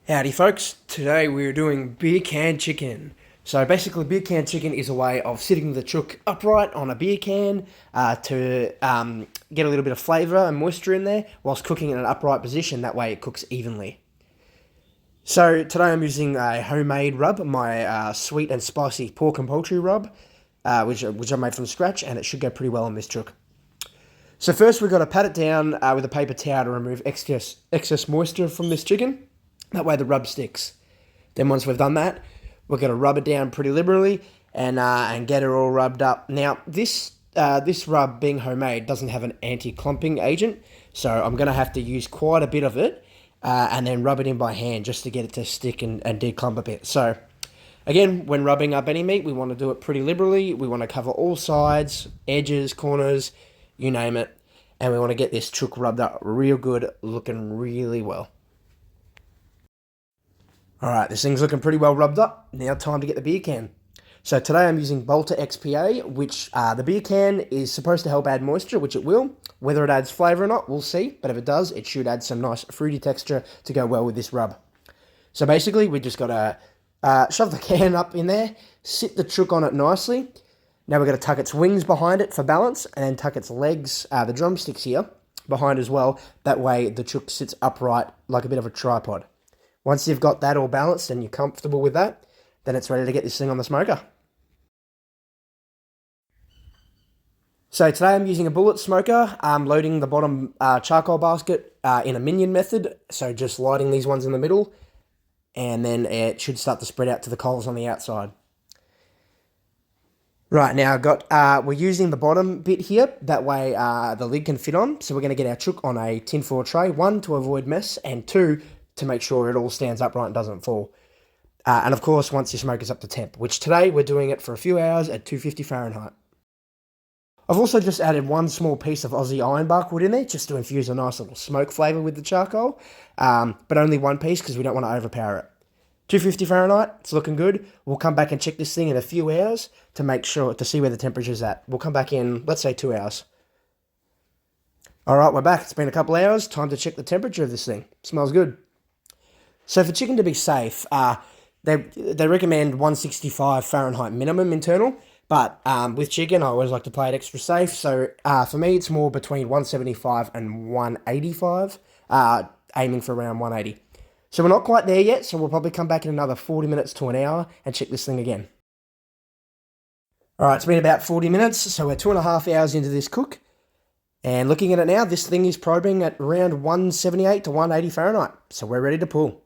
Howdy folks, today we're doing beer can chicken. So basically beer can chicken is a way of sitting the chook upright on a beer can to get a little bit of flavour and moisture in there whilst cooking in an upright position, that way it cooks evenly. So today I'm using a homemade rub, my sweet and spicy pork and poultry rub, which I made from scratch, and it should go pretty well on this chook. So first we've got to pat it down with a paper towel to remove excess moisture from this chicken. That way the rub sticks. Then once we've done that, we're going to rub it down pretty liberally and get it all rubbed up. Now, this rub, being homemade, doesn't have an anti-clumping agent, so I'm going to have to use quite a bit of it and then rub it in by hand just to get it to stick and declump a bit. So, again, when rubbing up any meat, we want to do it pretty liberally. We want to cover all sides, edges, corners, you name it. And we want to get this chook rubbed up real good, looking really well. Alright, this thing's looking pretty well rubbed up. Now time to get the beer can. So today I'm using Bolter XPA, which the beer can is supposed to help add moisture, which it will. Whether it adds flavour or not, we'll see. But if it does, it should add some nice fruity texture to go well with this rub. So basically, we just got to shove the can up in there, sit the chook on it nicely. Now we're going to tuck its wings behind it for balance, and then tuck its legs, the drumsticks here, behind as well. That way the chook sits upright like a bit of a tripod. Once you've got that all balanced and you're comfortable with that, then it's ready to get this thing on the smoker. So today I'm using a bullet smoker. I'm loading the bottom charcoal basket in a minion method. So just lighting these ones in the middle, and then it should start to spread out to the coals on the outside. Right, now we're using the bottom bit here, that way the lid can fit on. So we're going to get our chook on a tinfoil tray, 1, to avoid mess, and 2, to make sure it all stands upright and doesn't fall. And of course, once your smoke is up to temp, which today we're doing it for a few hours at 250 Fahrenheit. I've also just added 1 small piece of Aussie ironbark wood in there, just to infuse a nice little smoke flavour with the charcoal, but only 1 piece because we don't want to overpower it. 250 Fahrenheit, it's looking good. We'll come back and check this thing in a few hours to see where the temperature's at. We'll come back in, let's say 2 hours. Alright, we're back. It's been a couple hours. Time to check the temperature of this thing. Smells good. So for chicken to be safe, they recommend 165 Fahrenheit minimum internal, but with chicken I always like to play it extra safe, so for me it's more between 175 and 185, aiming for around 180. So we're not quite there yet, so we'll probably come back in another 40 minutes to an hour and check this thing again. Alright, it's been about 40 minutes, so we're 2.5 hours into this cook. And looking at it now, this thing is probing at around 178 to 180 Fahrenheit, so we're ready to pull.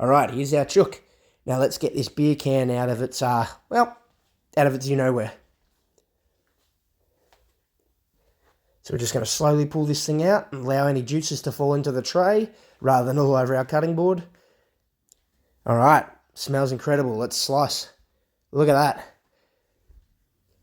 Alright, here's our chook. Now let's get this beer can out of its, out of its you-know-where. So we're just going to slowly pull this thing out and allow any juices to fall into the tray rather than all over our cutting board. Alright, smells incredible. Let's slice. Look at that.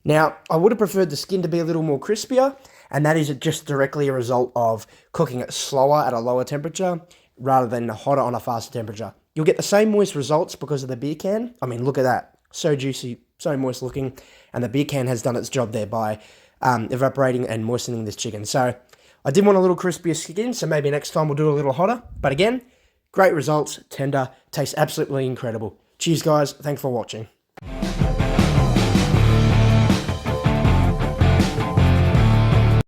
Now, I would have preferred the skin to be a little more crispier, and that is just directly a result of cooking it slower at a lower temperature rather than hotter on a faster temperature. You'll get the same moist results because of the beer can. I mean, look at that. So juicy, so moist looking. And the beer can has done its job there by evaporating and moistening this chicken. So I did want a little crispier skin, so maybe next time we'll do it a little hotter. But again, great results, tender, tastes absolutely incredible. Cheers, guys. Thanks for watching.